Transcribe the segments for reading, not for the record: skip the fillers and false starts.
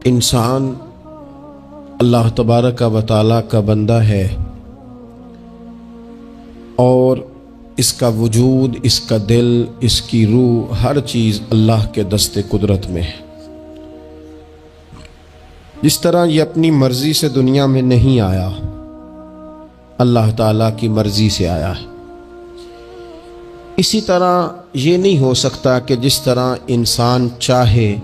انسان اللہ تبارک و تعالیٰ کا بندہ ہے اور اس کا وجود، اس کا دل، اس کی روح، ہر چیز اللہ کے دست قدرت میں ہے۔ جس طرح یہ اپنی مرضی سے دنیا میں نہیں آیا، اللہ تعالیٰ کی مرضی سے آیا ہے، اسی طرح یہ نہیں ہو سکتا کہ جس طرح انسان چاہے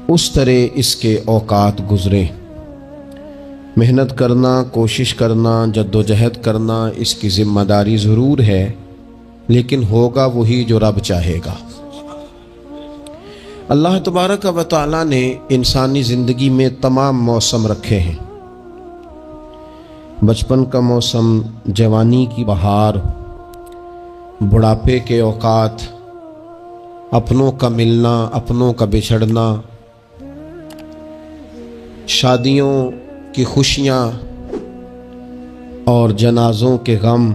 اس طرح اس کے اوقات گزرے۔ محنت کرنا، کوشش کرنا، جد و جہد کرنا اس کی ذمہ داری ضرور ہے، لیکن ہوگا وہی جو رب چاہے گا۔ اللہ تبارک و تعالیٰ نے انسانی زندگی میں تمام موسم رکھے ہیں۔ بچپن کا موسم، جوانی کی بہار، بڑھاپے کے اوقات، اپنوں کا ملنا، اپنوں کا بچھڑنا، شادیوں کی خوشیاں اور جنازوں کے غم،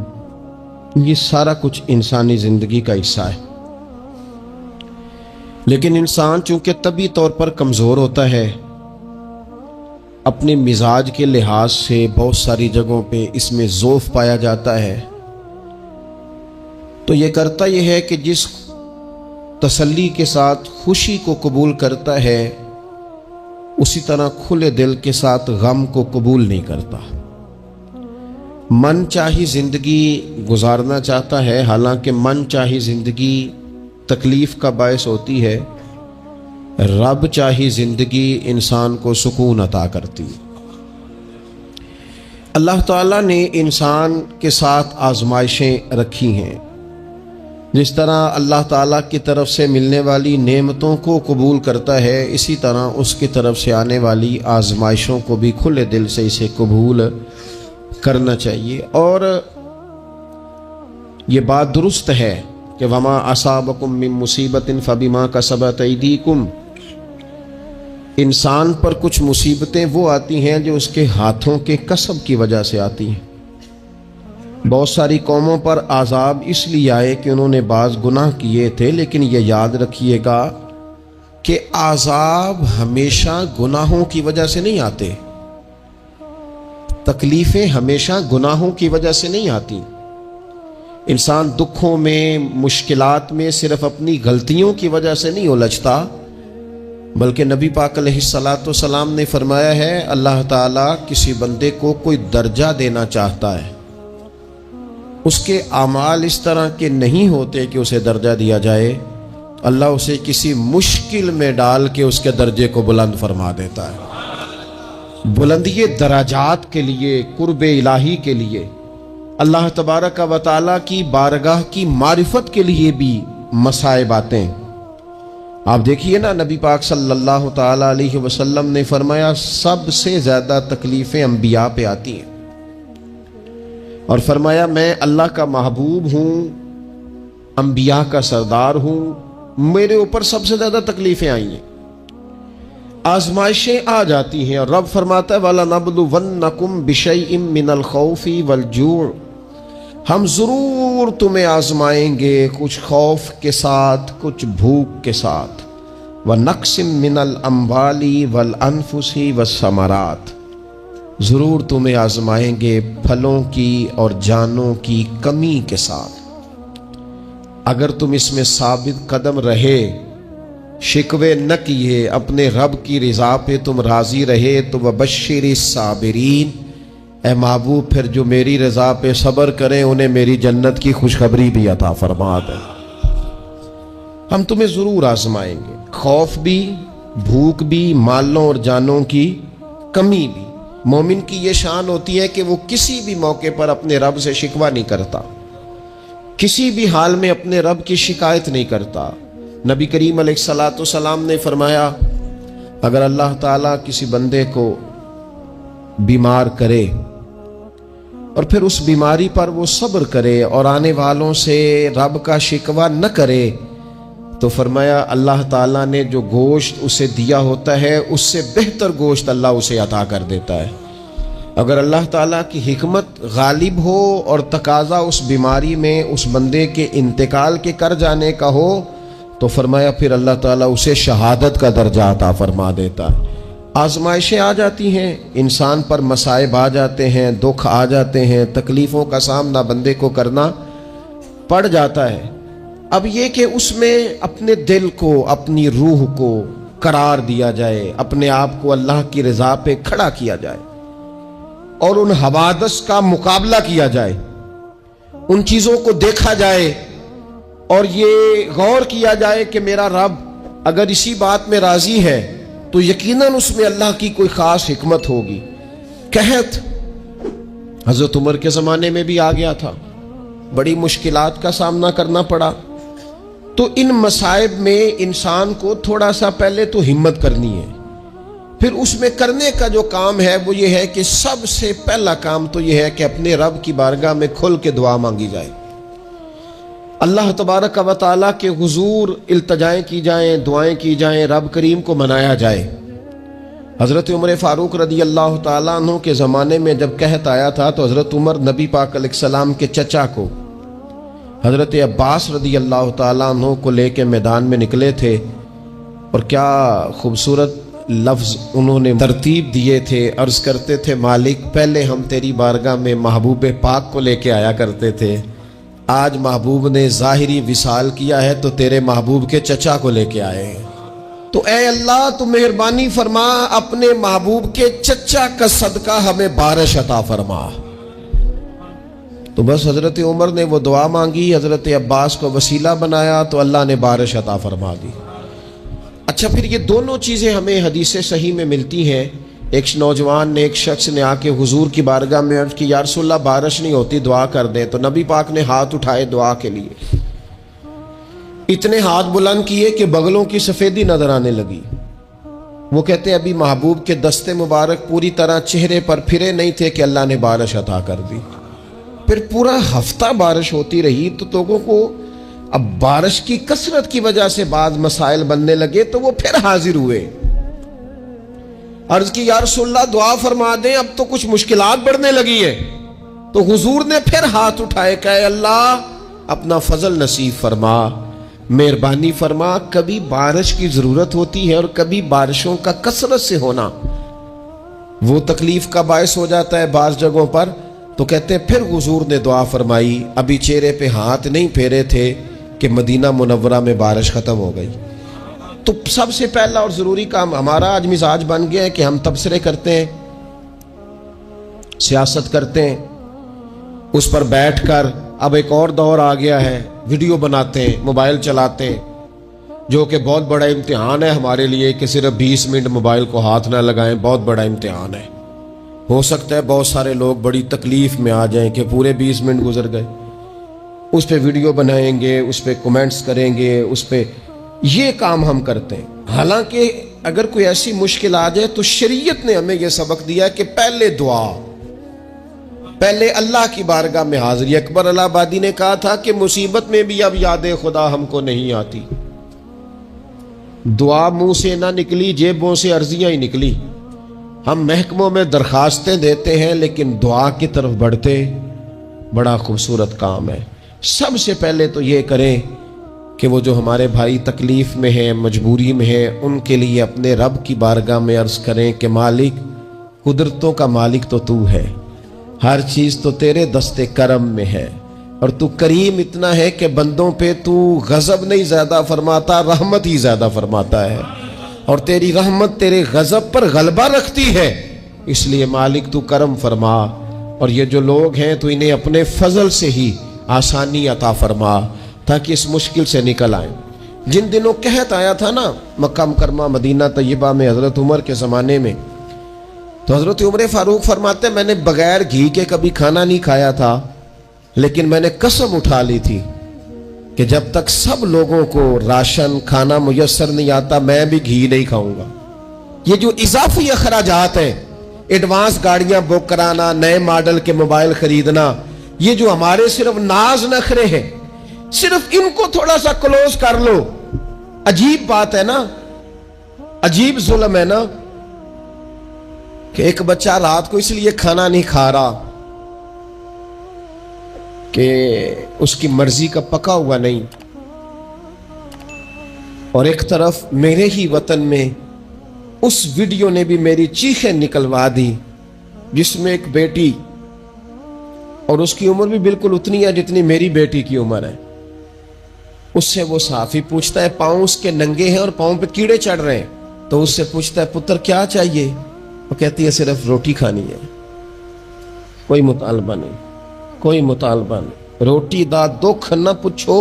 یہ سارا کچھ انسانی زندگی کا حصہ ہے۔ لیکن انسان چونکہ طبعی طور پر کمزور ہوتا ہے، اپنے مزاج کے لحاظ سے بہت ساری جگہوں پہ اس میں ضعف پایا جاتا ہے، تو یہ کرتا یہ ہے کہ جس تسلی کے ساتھ خوشی کو قبول کرتا ہے، اسی طرح کھلے دل کے ساتھ غم کو قبول نہیں کرتا۔ من چاہی زندگی گزارنا چاہتا ہے، حالانکہ من چاہی زندگی تکلیف کا باعث ہوتی ہے، رب چاہی زندگی انسان کو سکون عطا کرتی ہے۔ اللہ تعالیٰ نے انسان کے ساتھ آزمائشیں رکھی ہیں۔ جس طرح اللہ تعالیٰ کی طرف سے ملنے والی نعمتوں کو قبول کرتا ہے، اسی طرح اس کی طرف سے آنے والی آزمائشوں کو بھی کھلے دل سے اسے قبول کرنا چاہیے۔ اور یہ بات درست ہے کہ وما اصابکم من مصیبت فبما کسبت ایدیکم، انسان پر کچھ مصیبتیں وہ آتی ہیں جو اس کے ہاتھوں کے کسب کی وجہ سے آتی ہیں۔ بہت ساری قوموں پر عذاب اس لیے آئے کہ انہوں نے بعض گناہ کیے تھے، لیکن یہ یاد رکھیے گا کہ عذاب ہمیشہ گناہوں کی وجہ سے نہیں آتے، تکلیفیں ہمیشہ گناہوں کی وجہ سے نہیں آتی۔ انسان دکھوں میں، مشکلات میں صرف اپنی غلطیوں کی وجہ سے نہیں الجھتا، بلکہ نبی پاک علیہ الصلاۃ والسلام نے فرمایا ہے اللہ تعالیٰ کسی بندے کو کوئی درجہ دینا چاہتا ہے، اس کے اعمال اس طرح کے نہیں ہوتے کہ اسے درجہ دیا جائے، اللہ اسے کسی مشکل میں ڈال کے اس کے درجے کو بلند فرما دیتا ہے۔ بلندی درجات کے لیے، قرب الہی کے لیے، اللہ تبارک و تعالیٰ کی بارگاہ کی معرفت کے لیے بھی مصائب آتے ہیں۔ آپ دیکھیے نا، نبی پاک صلی اللہ تعالی علیہ وسلم نے فرمایا سب سے زیادہ تکلیفیں انبیاء پہ آتی ہیں، اور فرمایا میں اللہ کا محبوب ہوں، انبیاء کا سردار ہوں، میرے اوپر سب سے زیادہ تکلیفیں آئی ہیں، آزمائشیں آ جاتی ہیں، اور رب فرماتا ہے وَلَنَبْلُوَنَّكُمْ بِشَيْءٍ مِّنَ الْخَوْفِ وَالْجُوعِ، ہم ضرور تمہیں آزمائیں گے کچھ خوف کے ساتھ، کچھ بھوک کے ساتھ، وَنَقْصٍ مِّنَ الْأَمْوَالِ وَالْأَنفُسِ وَالثَّمَرَاتِ، ضرور تمہیں آزمائیں گے پھلوں کی اور جانوں کی کمی کے ساتھ۔ اگر تم اس میں ثابت قدم رہے، شکوے نہ کیے، اپنے رب کی رضا پہ تم راضی رہے، تو وَبَشِّرِ الصَّابِرِينَ، اے محبوب پھر جو میری رضا پہ صبر کریں انہیں میری جنت کی خوشخبری بھی عطا فرما دے۔ ہم تمہیں ضرور آزمائیں گے، خوف بھی، بھوک بھی، مالوں اور جانوں کی کمی بھی۔ مومن کی یہ شان ہوتی ہے کہ وہ کسی بھی موقع پر اپنے رب سے شکوہ نہیں کرتا، کسی بھی حال میں اپنے رب کی شکایت نہیں کرتا۔ نبی کریم علیہ الصلاۃ والسلام نے فرمایا اگر اللہ تعالیٰ کسی بندے کو بیمار کرے اور پھر اس بیماری پر وہ صبر کرے اور آنے والوں سے رب کا شکوہ نہ کرے، تو فرمایا اللہ تعالیٰ نے جو گوشت اسے دیا ہوتا ہے اس سے بہتر گوشت اللہ اسے عطا کر دیتا ہے۔ اگر اللہ تعالیٰ کی حکمت غالب ہو اور تقاضا اس بیماری میں اس بندے کے انتقال کے کر جانے کا ہو، تو فرمایا پھر اللہ تعالیٰ اسے شہادت کا درجہ عطا فرما دیتا ہے۔ آزمائشیں آ جاتی ہیں، انسان پر مصائب آ جاتے ہیں، دکھ آ جاتے ہیں، تکلیفوں کا سامنا بندے کو کرنا پڑ جاتا ہے۔ اب یہ کہ اس میں اپنے دل کو، اپنی روح کو قرار دیا جائے، اپنے آپ کو اللہ کی رضا پہ کھڑا کیا جائے اور ان حوادث کا مقابلہ کیا جائے، ان چیزوں کو دیکھا جائے اور یہ غور کیا جائے کہ میرا رب اگر اسی بات میں راضی ہے تو یقیناً اس میں اللہ کی کوئی خاص حکمت ہوگی۔ قحط حضرت عمر کے زمانے میں بھی آ گیا تھا، بڑی مشکلات کا سامنا کرنا پڑا۔ تو ان مصائب میں انسان کو تھوڑا سا پہلے تو ہمت کرنی ہے، پھر اس میں کرنے کا جو کام ہے وہ یہ ہے کہ سب سے پہلا کام تو یہ ہے کہ اپنے رب کی بارگاہ میں کھل کے دعا مانگی جائے، اللہ تبارک و تعالیٰ کے حضور التجائیں کی جائیں، دعائیں کی جائیں، رب کریم کو منایا جائے۔ حضرت عمر فاروق رضی اللہ تعالیٰ عنہ کے زمانے میں جب قحط آیا تھا تو حضرت عمر نبی پاک علیہ السلام کے چچا کو حضرت عباس رضی اللہ تعالیٰ عنہ کو لے کے میدان میں نکلے تھے، اور کیا خوبصورت لفظ انہوں نے ترتیب دیے تھے، عرض کرتے تھے مالک پہلے ہم تیری بارگاہ میں محبوب پاک کو لے کے آیا کرتے تھے، آج محبوب نے ظاہری وصال کیا ہے تو تیرے محبوب کے چچا کو لے کے آئے ہیں، تو اے اللہ تو مہربانی فرما اپنے محبوب کے چچا کا صدقہ ہمیں بارش عطا فرما۔ تو بس حضرت عمر نے وہ دعا مانگی، حضرت عباس کو وسیلہ بنایا تو اللہ نے بارش عطا فرما دی۔ اچھا پھر یہ دونوں چیزیں ہمیں حدیث صحیح میں ملتی ہیں۔ ایک نوجوان نے، ایک شخص نے آ کے حضور کی بارگاہ میں عرض کی یا رسول اللہ بارش نہیں ہوتی، دعا کر دیں، تو نبی پاک نے ہاتھ اٹھائے دعا کے لیے، اتنے ہاتھ بلند کیے کہ بغلوں کی سفیدی نظر آنے لگی۔ وہ کہتے ابھی محبوب کے دستے مبارک پوری طرح چہرے پر پھرے نہیں تھے کہ اللہ نے بارش عطا کر دی۔ پھر پورا ہفتہ بارش ہوتی رہی تو لوگوں کو اب بارش کی کثرت کی وجہ سے بعض مسائل بننے لگے، تو وہ پھر حاضر ہوئے، عرض کی یا رسول اللہ دعا فرما دیں، اب تو کچھ مشکلات بڑھنے لگی ہیں۔ تو حضور نے پھر ہاتھ اٹھائے کہ اے اللہ اپنا فضل نصیب فرما، مہربانی فرما، کبھی بارش کی ضرورت ہوتی ہے اور کبھی بارشوں کا کثرت سے ہونا وہ تکلیف کا باعث ہو جاتا ہے بعض جگہوں پر۔ تو کہتے ہیں پھر حضور نے دعا فرمائی، ابھی چہرے پہ ہاتھ نہیں پھیرے تھے کہ مدینہ منورہ میں بارش ختم ہو گئی۔ تو سب سے پہلا اور ضروری کام ہمارا آج مزاج بن گیا ہے کہ ہم تبصرے کرتے ہیں، سیاست کرتے ہیں، اس پر بیٹھ کر اب ایک اور دور آ گیا ہے، ویڈیو بناتے ہیں، موبائل چلاتے ہیں، جو کہ بہت بڑا امتحان ہے ہمارے لیے کہ صرف 20 منٹ موبائل کو ہاتھ نہ لگائیں، بہت بڑا امتحان ہے۔ ہو سکتا ہے بہت سارے لوگ بڑی تکلیف میں آ جائیں کہ پورے 20 منٹ گزر گئے، اس پہ ویڈیو بنائیں گے، اس پہ کومنٹس کریں گے، اس پہ یہ کام ہم کرتے ہیں۔ حالانکہ اگر کوئی ایسی مشکل آ جائے تو شریعت نے ہمیں یہ سبق دیا کہ پہلے دعا، پہلے اللہ کی بارگاہ میں حاضری۔ اکبر الہ آبادی نے کہا تھا کہ مصیبت میں بھی اب یاد خدا ہم کو نہیں آتی، دعا منہ سے نہ نکلی، جیبوں سے عرضیاں ہی نکلی۔ ہم محکموں میں درخواستیں دیتے ہیں لیکن دعا کی طرف بڑھتے بڑا خوبصورت کام ہے۔ سب سے پہلے تو یہ کریں کہ وہ جو ہمارے بھائی تکلیف میں ہیں، مجبوری میں ہیں، ان کے لیے اپنے رب کی بارگاہ میں عرض کریں کہ مالک، قدرتوں کا مالک تو تو ہے، ہر چیز تو تیرے دستے کرم میں ہے، اور تو کریم اتنا ہے کہ بندوں پہ تو غضب نہیں زیادہ فرماتا، رحمت ہی زیادہ فرماتا ہے، اور تیری رحمت تیرے غضب پر غلبہ رکھتی ہے، اس لیے مالک تو کرم فرما، اور یہ جو لوگ ہیں تو انہیں اپنے فضل سے ہی آسانی عطا فرما تاکہ اس مشکل سے نکل آئیں۔ جن دنوں قحط آیا تھا نا مکہ مکرمہ مدینہ طیبہ میں حضرت عمر کے زمانے میں، تو حضرت عمر فاروق فرماتے ہیں میں نے بغیر گھی کے کبھی کھانا نہیں کھایا تھا، لیکن میں نے قسم اٹھا لی تھی کہ جب تک سب لوگوں کو راشن کھانا میسر نہیں آتا میں بھی گھی نہیں کھاؤں گا۔ یہ جو اضافی اخراجات ہیں، ایڈوانس گاڑیاں بک کرانا، نئے ماڈل کے موبائل خریدنا، یہ جو ہمارے صرف ناز نخرے ہیں، صرف ان کو تھوڑا سا کلوز کر لو۔ عجیب بات ہے نا، عجیب ظلم ہے نا کہ ایک بچہ رات کو اس لیے کھانا نہیں کھا رہا کہ اس کی مرضی کا پکا ہوا نہیں، اور ایک طرف میرے ہی وطن میں اس ویڈیو نے بھی میری چیخیں نکلوا دی جس میں ایک بیٹی، اور اس کی عمر بھی بالکل اتنی ہے جتنی میری بیٹی کی عمر ہے، اس سے وہ صحافی پوچھتا ہے، پاؤں اس کے ننگے ہیں اور پاؤں پہ کیڑے چڑھ رہے ہیں، تو اس سے پوچھتا ہے پتر کیا چاہیے؟ وہ کہتی ہے صرف روٹی کھانی ہے، کوئی مطالبہ نہیں، کوئی مطالبہ نہیں، روٹی دا دکھ نہ پوچھو،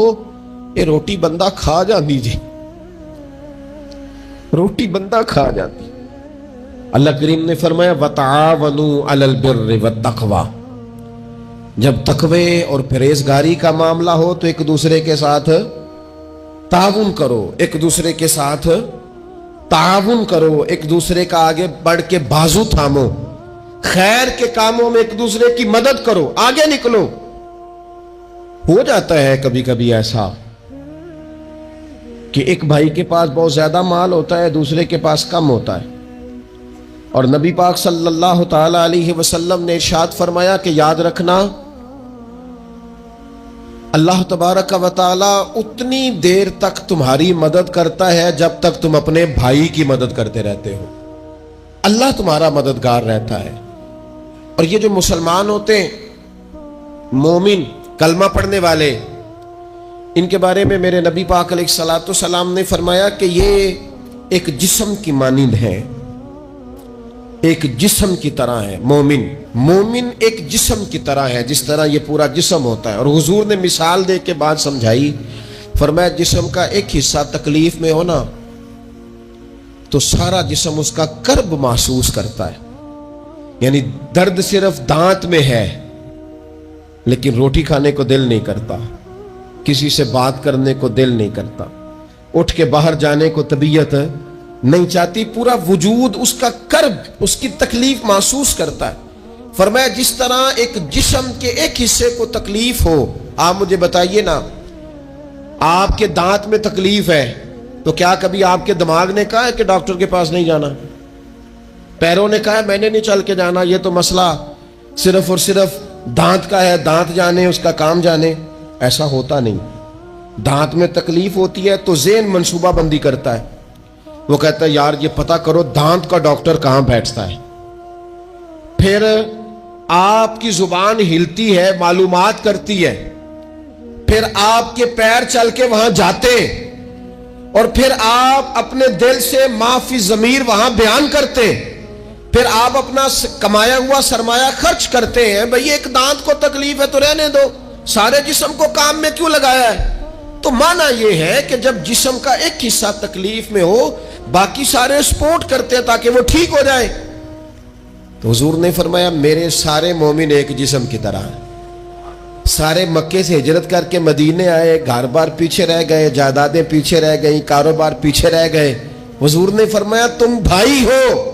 یہ روٹی بندہ کھا جاندی جی، روٹی بندہ کھا جاتی۔ اللہ کریم نے فرمایا وَتَعَاوَنُوا عَلَى الْبِرِّ وَالتَّقْوَى، جب تقوی اور پرہیزگاری کا معاملہ ہو تو ایک دوسرے کے ساتھ تعاون کرو، ایک دوسرے کے ساتھ تعاون کرو، ایک دوسرے کا آگے بڑھ کے بازو تھامو، خیر کے کاموں میں ایک دوسرے کی مدد کرو، آگے نکلو۔ ہو جاتا ہے کبھی کبھی ایسا کہ ایک بھائی کے پاس بہت زیادہ مال ہوتا ہے، دوسرے کے پاس کم ہوتا ہے، اور نبی پاک صلی اللہ تعالی علیہ وسلم نے ارشاد فرمایا کہ یاد رکھنا اللہ تبارک و تعالی اتنی دیر تک تمہاری مدد کرتا ہے جب تک تم اپنے بھائی کی مدد کرتے رہتے ہو، اللہ تمہارا مددگار رہتا ہے۔ اور یہ جو مسلمان ہوتے ہیں، مومن، کلمہ پڑھنے والے، ان کے بارے میں میرے نبی پاک علیہ الصلوۃ والسلام نے فرمایا کہ یہ ایک جسم کی مانند ہے، ایک جسم کی طرح ہے۔ مومن ایک جسم کی طرح ہے، جس طرح یہ پورا جسم ہوتا ہے۔ اور حضور نے مثال دے کے بات سمجھائی، فرمایا جسم کا ایک حصہ تکلیف میں ہونا تو سارا جسم اس کا کرب محسوس کرتا ہے، یعنی درد صرف دانت میں ہے لیکن روٹی کھانے کو دل نہیں کرتا، کسی سے بات کرنے کو دل نہیں کرتا، اٹھ کے باہر جانے کو طبیعت نہیں چاہتی، پورا وجود اس کا کرب، اس کی تکلیف محسوس کرتا ہے۔ فرمایا جس طرح ایک جسم کے ایک حصے کو تکلیف ہو، آپ مجھے بتائیے نا، آپ کے دانت میں تکلیف ہے تو کیا کبھی آپ کے دماغ نے کہا ہے کہ ڈاکٹر کے پاس نہیں جانا؟ پیروں نے کہا ہے میں نے نہیں چل کے جانا، یہ تو مسئلہ صرف اور صرف دانت کا ہے، دانت جانے، اس کا کام جانے؟ ایسا ہوتا نہیں۔ دانت میں تکلیف ہوتی ہے تو ذہن منصوبہ بندی کرتا ہے، وہ کہتا ہے یار یہ پتہ کرو دانت کا ڈاکٹر کہاں بیٹھتا ہے، پھر آپ کی زبان ہلتی ہے، معلومات کرتی ہے، پھر آپ کے پیر چل کے وہاں جاتے، اور پھر آپ اپنے دل سے ما فی ضمیر وہاں بیان کرتے، پھر آپ اپنا کمایا ہوا سرمایہ خرچ کرتے ہیں۔ بھئی ایک دانت کو تکلیف ہے تو رہنے دو، سارے جسم کو کام میں کیوں لگایا ہے؟ تو معنی یہ ہے کہ جب جسم کا ایک حصہ تکلیف میں ہو، باقی سارے سپورٹ کرتے ہیں تاکہ وہ ٹھیک ہو جائے۔ تو حضور نے فرمایا میرے سارے مومن ایک جسم کی طرح ہیں۔ سارے مکے سے ہجرت کر کے مدینے آئے، گھر بار پیچھے رہ گئے، جائیدادیں پیچھے رہ گئیں، کاروبار پیچھے رہ گئے، حضور نے فرمایا تم بھائی ہو۔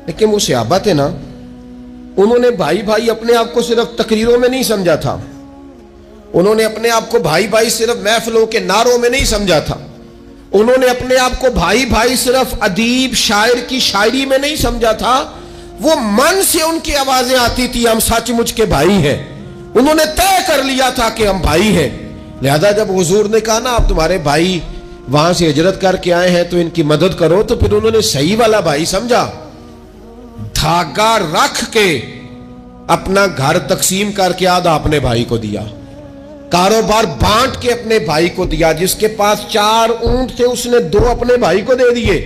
لیکن وہ صحابہ تھے نا، انہوں نے بھائی بھائی اپنے آپ کو صرف تقریروں میں نہیں سمجھا تھا، انہوں نے اپنے آپ کو بھائی بھائی صرف محفلوں کے نعروں میں نہیں سمجھا تھا، انہوں نے اپنے آپ کو بھائی بھائی صرف ادیب شاعر کی شاعری میں نہیں سمجھا تھا، وہ من سے ان کی آوازیں آتی تھی ہم سچ مچ کے بھائی ہیں، انہوں نے طے کر لیا تھا کہ ہم بھائی ہیں۔ لہذا جب حضور نے کہا نا آپ تمہارے بھائی وہاں سے ہجرت کر کے آئے ہیں تو ان کی مدد کرو، تو پھر انہوں نے صحیح والا بھائی سمجھا، دھاگا رکھ کے اپنا گھر تقسیم کر کے آدھا اپنے بھائی کو دیا، کاروبار بانٹ کے اپنے بھائی کو دیا، جس کے پاس 4 اونٹ تھے اس نے 2 اپنے بھائی کو دے دیے،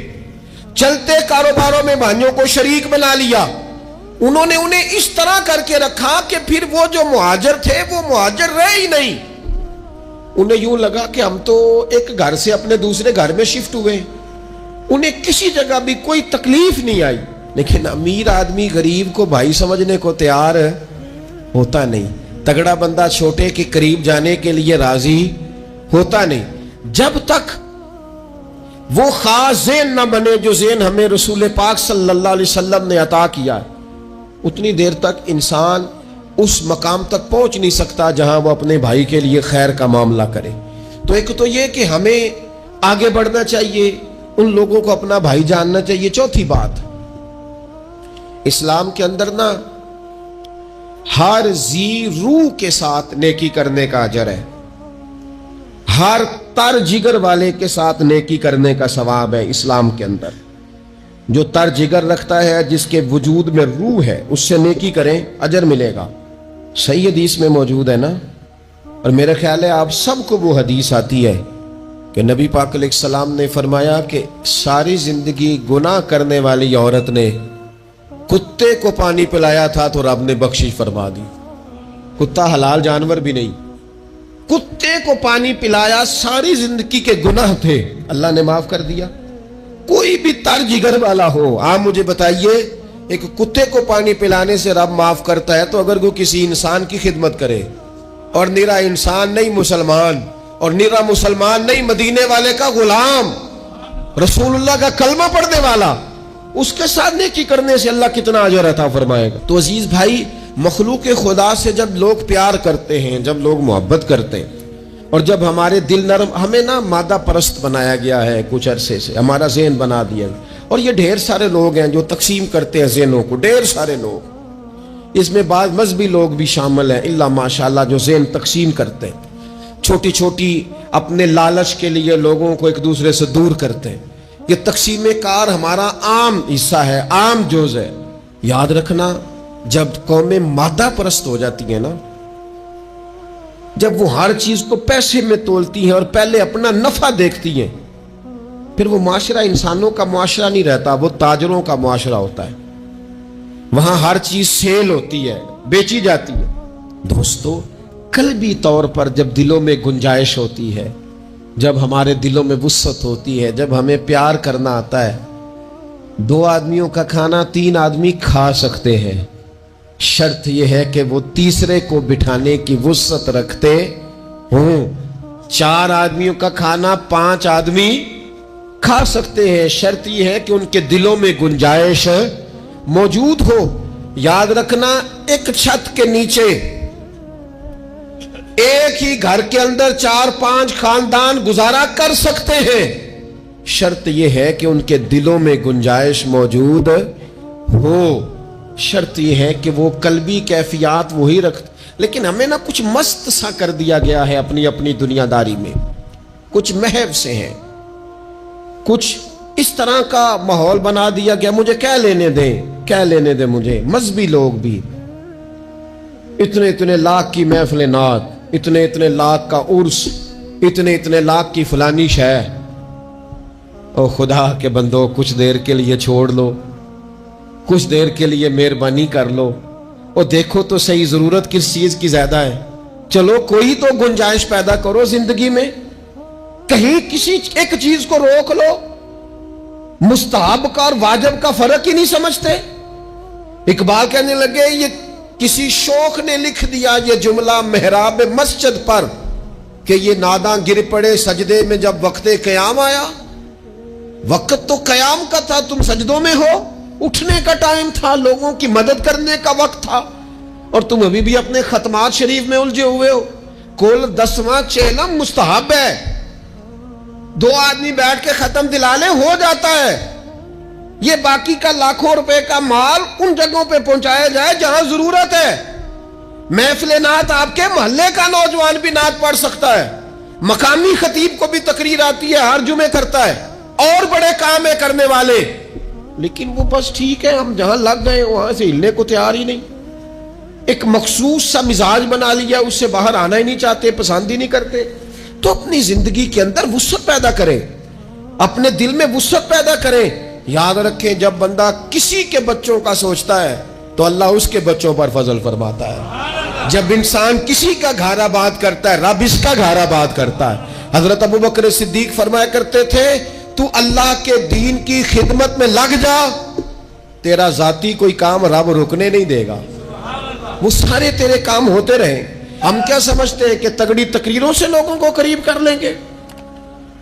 چلتے کاروباروں میں بھائیوں کو شریک بنا لیا۔ انہوں نے انہیں اس طرح کر کے رکھا کہ پھر وہ جو مہاجر تھے وہ مہاجر رہے ہی نہیں، انہیں یوں لگا کہ ہم تو ایک گھر سے اپنے دوسرے گھر میں شفٹ ہوئے، انہیں کسی جگہ بھی کوئی تکلیف نہیں آئی۔ لیکن امیر آدمی غریب کو بھائی سمجھنے کو تیار ہوتا نہیں، تگڑا بندہ چھوٹے کے قریب جانے کے لیے راضی ہوتا نہیں، جب تک وہ خاص ذہن نہ بنے جو ذہن ہمیں رسول پاک صلی اللہ علیہ وسلم نے عطا کیا، اتنی دیر تک انسان اس مقام تک پہنچ نہیں سکتا جہاں وہ اپنے بھائی کے لیے خیر کا معاملہ کرے۔ تو ایک تو یہ کہ ہمیں آگے بڑھنا چاہیے، ان لوگوں کو اپنا بھائی جاننا چاہیے۔ چوتھی بات، اسلام کے اندر نا ہر ذی روح کے ساتھ نیکی کرنے کا اجر ہے، ہر تر جگر والے کے ساتھ نیکی کرنے کا ثواب ہے اسلام کے اندر. جو تر جگر رکھتا ہے، جس کے وجود میں روح ہے، اس سے نیکی کریں، اجر ملے گا. صحیح حدیث میں موجود ہے نا. اور میرا خیال ہے آپ سب کو وہ حدیث آتی ہے کہ نبی پاک علیہ السلام نے فرمایا کہ ساری زندگی گناہ کرنے والی عورت نے کتے کو پانی پلایا تھا تو رب نے بخشش فرما دی. کتا حلال جانور بھی نہیں، کتے کو پانی پلایا، ساری زندگی کے گناہ تھے، اللہ نے معاف کر دیا. کوئی بھی تر جگر والا ہو، آپ مجھے بتائیے ایک کتے کو پانی پلانے سے رب معاف کرتا ہے، تو اگر وہ کسی انسان کی خدمت کرے اور نرا انسان نہیں مسلمان، اور نرا مسلمان نہیں مدینے والے کا غلام، رسول اللہ کا کلمہ پڑھنے والا، اس کے ساتھ نیکی کرنے سے اللہ کتنا اجر عطا فرمائے گا. تو عزیز بھائی، مخلوق خدا سے جب لوگ پیار کرتے ہیں، جب لوگ محبت کرتے ہیں، اور جب ہمارے دل نرم، ہمیں نا مادہ پرست بنایا گیا ہے کچھ عرصے سے، ہمارا ذہن بنا دیا گیا. اور یہ ڈھیر سارے لوگ ہیں جو تقسیم کرتے ہیں ذہنوں کو، ڈھیر سارے لوگ، اس میں بعض مذہبی لوگ بھی شامل ہیں الا ماشاءاللہ، جو ذہن تقسیم کرتے ہیں، چھوٹی چھوٹی اپنے لالچ کے لیے لوگوں کو ایک دوسرے سے دور کرتے ہیں. یہ تقسیم کار ہمارا عام حصہ ہے، عام جز ہے. یاد رکھنا، جب قومیں مادہ پرست ہو جاتی ہیں نا، جب وہ ہر چیز کو پیسے میں تولتی ہیں اور پہلے اپنا نفع دیکھتی ہیں، پھر وہ معاشرہ انسانوں کا معاشرہ نہیں رہتا، وہ تاجروں کا معاشرہ ہوتا ہے. وہاں ہر چیز سیل ہوتی ہے، بیچی جاتی ہے. دوستو، قلبی طور پر جب دلوں میں گنجائش ہوتی ہے، جب ہمارے دلوں میں وسعت ہوتی ہے، جب ہمیں پیار کرنا آتا ہے، 2 آدمیوں کا کھانا 3 آدمی کھا سکتے ہیں. شرط یہ ہے کہ وہ تیسرے کو بٹھانے کی وسعت رکھتے ہوں. 4 آدمیوں کا کھانا 5 آدمی کھا سکتے ہیں. شرط یہ ہے کہ ان کے دلوں میں گنجائش موجود ہو. یاد رکھنا، ایک چھت کے نیچے ایک ہی گھر کے اندر 4-5 خاندان گزارا کر سکتے ہیں. شرط یہ ہے کہ ان کے دلوں میں گنجائش موجود ہو. شرط یہ ہے کہ وہ قلبی کیفیات وہی رکھتے. لیکن ہمیں نا کچھ مست سا کر دیا گیا ہے اپنی اپنی دنیا داری میں، کچھ محو سے ہیں، کچھ اس طرح کا ماحول بنا دیا گیا. مجھے کیا لینے دیں مجھے. مذہبی لوگ بھی اتنے لاکھ کی محفل نعت، اتنے لاکھ کا عرس، اتنے لاکھ کی فلانی شے. او خدا کے بندو، کچھ دیر کے لیے چھوڑ لو، کچھ دیر کے لیے مہربانی کر لو، اور دیکھو تو صحیح ضرورت کس چیز کی زیادہ ہے. چلو کوئی تو گنجائش پیدا کرو زندگی میں، کہیں کسی ایک چیز کو روک لو. مستحب کا اور واجب کا فرق ہی نہیں سمجھتے. اقبال کہنے لگے، یہ کسی شوخ نے لکھ دیا یہ جملہ محراب مسجد پر کہ یہ ناداں گر پڑے سجدے میں جب وقت قیام آیا. وقت تو قیام کا تھا، تم سجدوں میں ہو. اٹھنے کا ٹائم تھا، لوگوں کی مدد کرنے کا وقت تھا، اور تم ابھی بھی اپنے ختمات شریف میں الجھے ہوئے ہو. کل 10واں چہلم مستحب ہے، 2 آدمی بیٹھ کے ختم دلا لیں، ہو جاتا ہے. یہ باقی کا لاکھوں روپے کا مال ان جگہوں پہ پہنچایا جائے جہاں ضرورت ہے. محفل نعت آپ کے محلے کا نوجوان بھی نعت پڑھ سکتا ہے، مقامی خطیب کو بھی تقریر آتی ہے، ہر جمعے کرتا ہے، اور بڑے کام ہے کرنے والے. لیکن وہ بس ٹھیک ہے، ہم جہاں لگ گئے وہاں سے ہلنے کو تیار ہی نہیں. ایک مخصوص سا مزاج بنا لیا، اس سے باہر آنا ہی نہیں چاہتے، پسند ہی نہیں کرتے. تو اپنی زندگی کے اندر وسعت پیدا کریں، اپنے دل میں وسعت پیدا کریں. یاد رکھیں، جب بندہ کسی کے بچوں کا سوچتا ہے تو اللہ اس کے بچوں پر فضل فرماتا ہے. جب انسان کسی کا گھر آباد کرتا ہے، رب اس کا گھر آباد کرتا ہے. حضرت ابوبکر صدیق فرمایا کرتے تھے، تو اللہ کے دین کی خدمت میں لگ جا، تیرا ذاتی کوئی کام رب رکنے نہیں دے گا، وہ سارے تیرے کام ہوتے رہیں. ہم کیا سمجھتے ہیں کہ تگڑی تقریروں سے لوگوں کو قریب کر لیں گے؟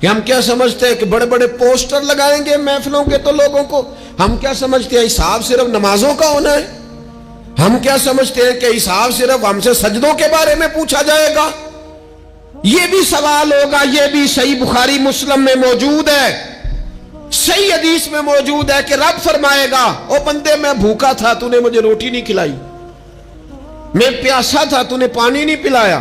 کہ ہم کیا سمجھتے ہیں کہ بڑے بڑے پوسٹر لگائیں گے محفلوں کے تو لوگوں کو؟ ہم کیا سمجھتے ہیں حساب صرف نمازوں کا ہونا ہے؟ ہم کیا سمجھتے ہیں کہ حساب صرف ہم سے سجدوں کے بارے میں پوچھا جائے گا؟ یہ بھی سوال ہوگا. یہ بھی صحیح بخاری مسلم میں موجود ہے، صحیح حدیث میں موجود ہے کہ رب فرمائے گا، او بندے میں بھوکا تھا تو نے مجھے روٹی نہیں کھلائی، میں پیاسا تھا تو نے پانی نہیں پلایا،